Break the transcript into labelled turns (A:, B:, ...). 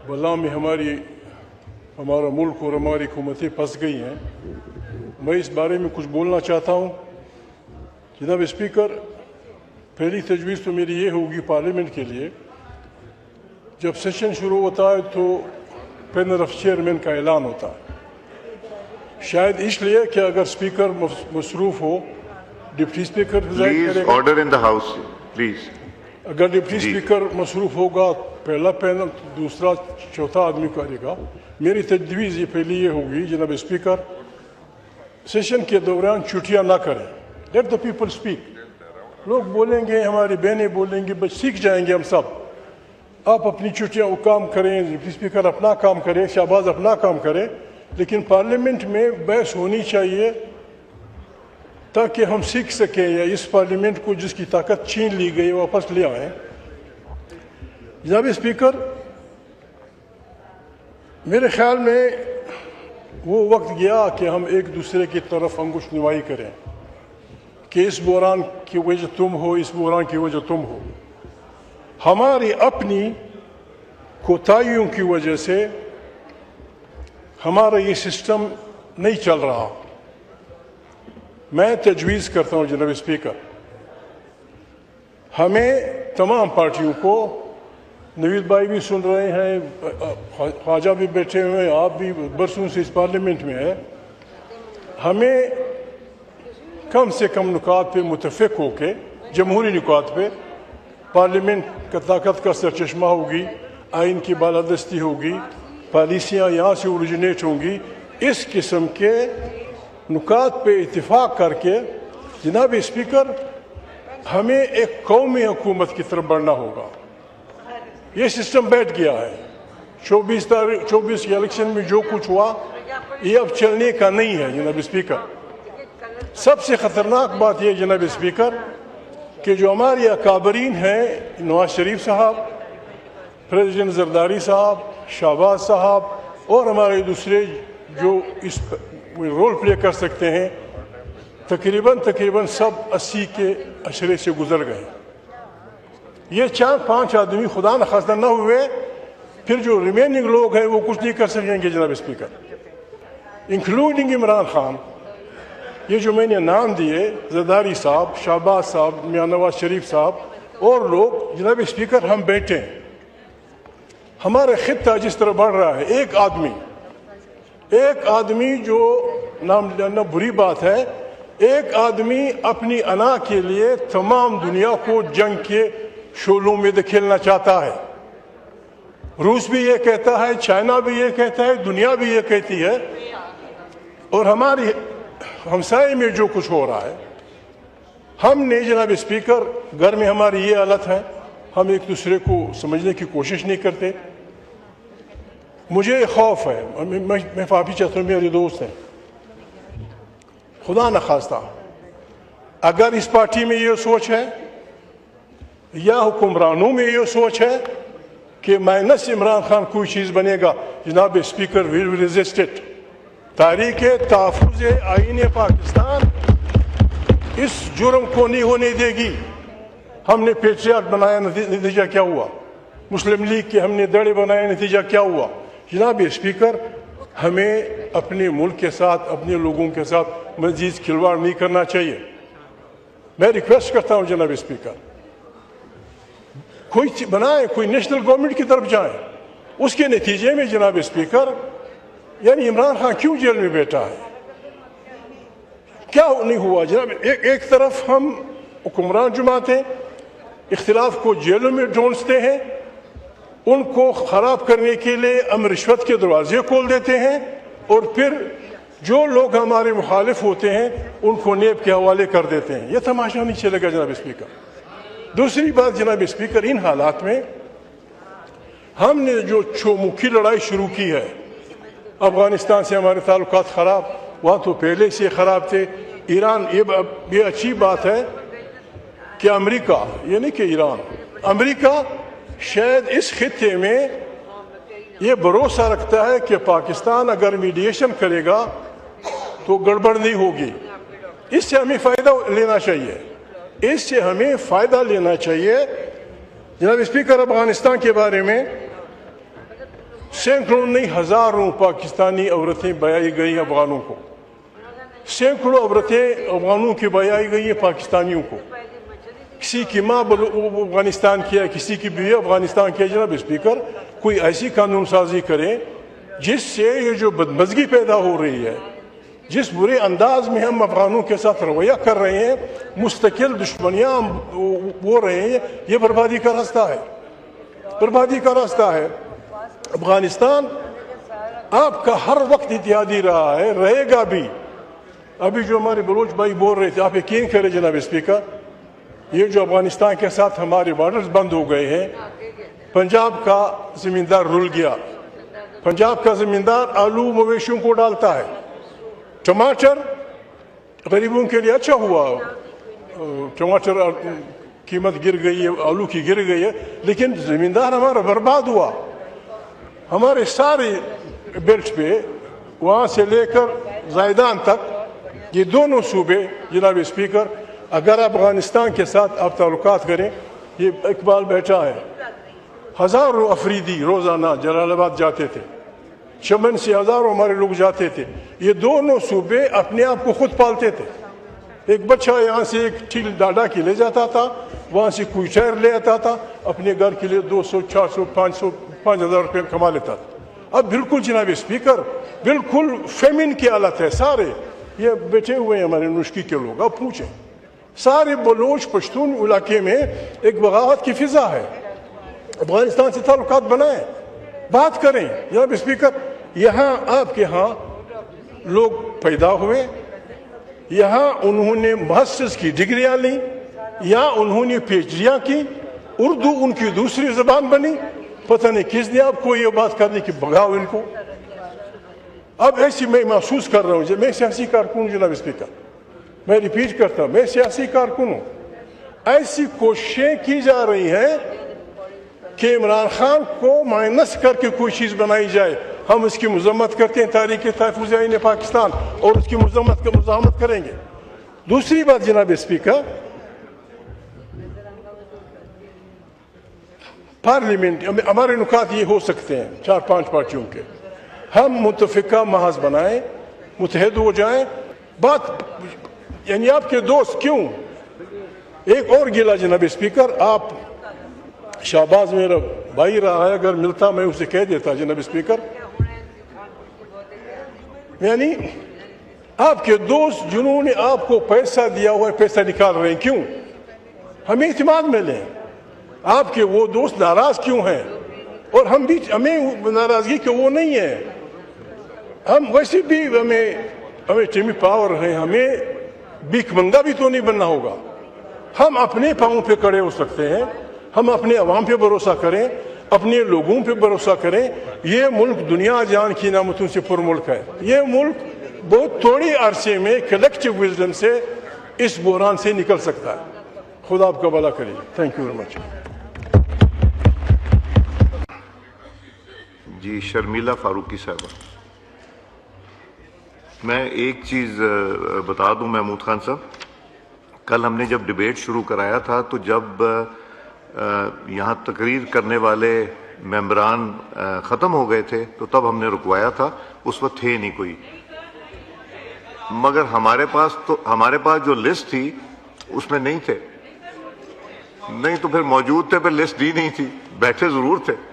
A: बला में हमारा मुल्क और हमारी हुकूमतें फंस गई हैं। मैं इस बारे में कुछ बोलना चाहता हूँ। जनाब स्पीकर, पहली तजवीज़ तो मेरी ये होगी पार्लियामेंट के लिए, जब सेशन शुरू होता है तो पैनल ऑफ चेयरमैन का ऐलान होता है। शायद इसलिए कि अगर स्पीकर मसरूफ़ हो, डिप्टी स्पीकर प्रिजाइड करेगा।
B: Order in the house please.
A: अगर डिप्टी स्पीकर मसरूफ़ होगा, पहला पैनल दूसरा चौथा आदमी करेगा। मेरी तजवीज़ ये पहली ये होगी, जनाब स्पीकर, सेशन के दौरान छुट्टियाँ ना करें। Let the people speak. लोग बोलेंगे, हमारी बहनें बोलेंगे, बस सीख जाएंगे हम सब। आप अपनी छुट्टियाँ वो काम करें, डिप्टी स्पीकर अपना काम करें, शहबाज अपना काम करें, लेकिन पार्लियामेंट में बहस होनी चाहिए ताकि हम सीख सकें या इस पार्लियामेंट को जिसकी ताकत छीन ली गई वापस ले आएँ। जनाब स्पीकर, मेरे ख्याल में वो वक्त गया कि हम एक दूसरे की तरफ अंगुश नुमाई करें कि इस बहरान की वजह तुम हो, इस बहरान की वजह तुम हो। हमारी अपनी कोताहियों की वजह से हमारा ये सिस्टम नहीं चल रहा। मैं तजवीज़ करता हूँ जनाब स्पीकर, हमें तमाम पार्टियों को, नवीद भाई भी सुन रहे हैं, ख्वाजा भी बैठे हुए हैं, आप भी बरसों से इस पार्लियामेंट में है, हमें कम से कम नुकात पे मुतफिक होके, जमहूरी नुकात पे पार्लियामेंट का ताकत का सरचश्मा होगी, आइन की बालादस्ती होगी, पॉलिसियाँ यहाँ से ओरिजिनेट होंगी। इस किस्म के नुकात पे इत्तिफाक करके जनाब स्पीकर हमें एक कौमी हुकूमत की तरफ बढ़ना होगा। ये सिस्टम बैठ गया है। 24 के इलेक्शन में जो कुछ हुआ ये अब चलने का नहीं है जनाब स्पीकर। सबसे ख़तरनाक बात यह जनाब स्पीकर कि जो हमारे अकाबरीन हैं, नवाज शरीफ साहब, प्रेसिडेंट जरदारी साहब, शहबाज साहब और हमारे दूसरे जो इस रोल प्ले कर सकते हैं, तकरीबन सब 80 के अशरे से गुजर गए। ये 4-5 आदमी खुदा न खास्ता न हुए, फिर जो रिमेनिंग लोग हैं वो कुछ नहीं कर सकेंगे जनाब स्पीकर, इंक्लूडिंग इमरान खान। ये जो मैंने नाम दिए, जरदारी साहब, शहबाज साहब, मियां नवाज शरीफ साहब और लोग, जनाब स्पीकर हम बैठे हैं। हमारा खित्ता जिस तरह बढ़ रहा है, एक आदमी जो नाम लेना बुरी बात है, एक आदमी अपनी अना के लिए तमाम दुनिया को जंग के शोलों में धकेलना चाहता है। रूस भी ये कहता है, चाइना भी ये कहता है, दुनिया भी ये कहती है। और हमारी हमसाये में जो कुछ हो रहा है, हमने जनाब स्पीकर, घर में हमारी ये हालत है, हम एक दूसरे को समझने की कोशिश नहीं करते। मुझे खौफ है, मैं माफ़ी चाहता हूँ, मेरे दोस्त हैं, खुदा न खास्ता अगर इस पार्टी में ये सोच है या हुक्मरानों में ये सोच है कि माइनस इमरान खान कोई चीज़ बनेगा, जनाब स्पीकर विल रेजिस्ट इट। तारीख तहफ़्फ़ुज़ आईन पाकिस्तान इस जुर्म को नहीं होने देगी। हमने पेट्रियाट बनाया, नतीजा क्या हुआ? मुस्लिम लीग के हमने दड़े बनाए, नतीजा क्या हुआ? जनाब स्पीकर, हमें अपने मुल्क के साथ, अपने लोगों के साथ मजीद खिलवाड़ नहीं करना चाहिए। मैं रिक्वेस्ट करता हूँ जनाब स्पीकर, कोई बनाए, कोई नेशनल गवर्नमेंट की तरफ जाए। उसके नतीजे में जनाब स्पीकर, यानी इमरान खान क्यों जेल में बैठा है, क्या नहीं हुआ जनाब? एक तरफ हम हुक्मरान जमात हैं, इख्तिलाफ को जेलों में ढूंढते हैं, उनको ख़राब करने के लिए हम रिश्वत के दरवाजे खोल देते हैं, और फिर जो लोग हमारे मुखालिफ होते हैं उनको नेब के हवाले कर देते हैं। यह तमाशा नहीं चलेगा जनाब स्पीकर। दूसरी बात जनाब स्पीकर, इन हालात में हमने जो चौमुखी लड़ाई शुरू की है, अफगानिस्तान से हमारे ताल्लुकात ख़राब, वहाँ तो पहले से ख़राब थे। ईरान, ये अच्छी बात है कि अमेरिका, ये नहीं कि ईरान, अमेरिका शायद इस खित्ते में ये भरोसा रखता है कि पाकिस्तान अगर मीडिएशन करेगा तो गड़बड़ नहीं होगी। इससे हमें फ़ायदा लेना चाहिए, इससे हमें फ़ायदा लेना चाहिए। जनाब स्पीकर, अफगानिस्तान के बारे में सैकड़ों नहीं हज़ारों पाकिस्तानी औरतें बयाई गई अफगानों को, सैकड़ों औरतें अफगानों की बयाई गई हैं पाकिस्तानियों को। किसी की माँ अफगानिस्तान की है, किसी की बीवी अफगानिस्तान की है। जनाब स्पीकर, कोई ऐसी कानून साजी करें जिससे ये जो बदमज़गी पैदा हो रही है, जिस बुरे अंदाज में हम अफगानों के साथ रवैया कर रहे हैं, मुस्तकिल दुश्मनियाँ हो रहे हैं, ये बर्बादी का रास्ता है, बर्बादी का रास्ता है। अफगानिस्तान आपका हर वक्त इत्तेहादी रहा है, रहेगा भी। अभी जो हमारे बलोच भाई बोल रहे थे, आप यकीन करें जनाब स्पीकर, ये जो अफगानिस्तान के साथ हमारे बॉर्डर्स बंद हो गए हैं, पंजाब का ज़मींदार रुल गया। पंजाब का ज़मींदार आलू मवेशियों को डालता है, टमाटर गरीबों के लिए अच्छा हुआ, टमाटर कीमत गिर गई है, आलू की गिर गई है, लेकिन ज़मींदार हमारा बर्बाद हुआ। हमारे सारे बेल्ट पे, वहाँ से लेकर ज़ायदान तक, ये दोनों सूबे जनाब स्पीकर, अगर अफगानिस्तान के साथ आप ताल्लुकात करें, ये इकबाल बैठा है, हज़ारों अफरीदी रोज़ाना जलालाबाद जाते थे, चमन से हज़ारों हमारे लोग जाते थे। ये दोनों सूबे अपने आप को खुद पालते थे। एक बच्चा यहाँ से एक ठील डाडा की ले जाता था, वहाँ से कोई टायर ले आता था, अपने घर के लिए 200, 400, 500, 5,000 रुपये कमा लेता था। अब बिल्कुल जनाब स्पीकर, बिल्कुल फेमिन की हालत है। सारे ये बैठे हुए हैं हमारे नुश्की के लोग, अब पूछें, सारे बलोच पश्तून इलाके में एक बगावत की फिजा है। अफगानिस्तान से ताल्लुकात बनाएं, बात करें जनाब स्पीकर। यहाँ आपके यहाँ लोग पैदा हुए, यहाँ उन्होंने मास्टर्स की डिग्रियाँ ली, यहाँ उन्होंने पीएचडियाँ की, उर्दू उनकी दूसरी ज़बान बनी। पता नहीं किस ने आपको ये बात करने की भगाओ इनको। अब ऐसी मैं महसूस कर रहा हूँ, जब मैं सियासी कारकुन जनाब स्पीकर, मैं रिपीट करता हूँ, मैं सियासी कारकुन हूँ। ऐसी कोशिशें की जा रही हैं कि इमरान खान को माइनस करके कोई चीज़ बनाई जाए। हम उसकी मजम्मत करते हैं, तारीख़ तहफ़्फ़ुज़ आईन पाकिस्तान, और उसकी मुज़ाहमत करेंगे। दूसरी बात जनाब स्पीकर, पार्लियामेंट हमारे नुकात ये हो सकते हैं 4-5 पार्टियों के, हम मुतफ़िका महज बनाएं, मुतहद हो जाएं। बात यानी आपके दोस्त क्यों, एक और गिला जनाब स्पीकर, आप शाहबाज मेरा भाई रहा है, अगर मिलता मैं उसे कह देता जनाब स्पीकर, यानी आपके दोस्त जिन्होंने आपको पैसा दिया हुआ है, पैसा निकाल रहे हैं, क्यों? हमें इत्मीनान में लें। आपके वो दोस्त नाराज क्यों हैं? और हम भी, हमें नाराजगी के वो नहीं है, हम वैसे भी हमें टीमी पावर है, हमें भीख मंगा भी तो नहीं बनना होगा। हम अपने पाँव पे खड़े हो सकते हैं, हम अपने अवाम पे भरोसा करें, अपने लोगों पे भरोसा करें। ये मुल्क दुनिया जान की नामतों से पुर मुल्क है। ये मुल्क बहुत थोड़ी अरसे में कलेक्टिव विजडम से इस बहरान से निकल सकता है। खुदा आपका भला करे। Thank you very much.
B: जी शर्मिला फारूकी साहबा, मैं एक चीज़ बता दूं महमूद खान साहब, कल हमने जब डिबेट शुरू कराया था तो जब यहाँ तकरीर करने वाले मेंबरान ख़त्म हो गए थे तो तब हमने रुकवाया था, उस वक्त थे नहीं कोई, मगर हमारे पास जो लिस्ट थी उसमें नहीं थे, नहीं तो फिर मौजूद थे, फिर लिस्ट दी नहीं थी, बैठे ज़रूर थे।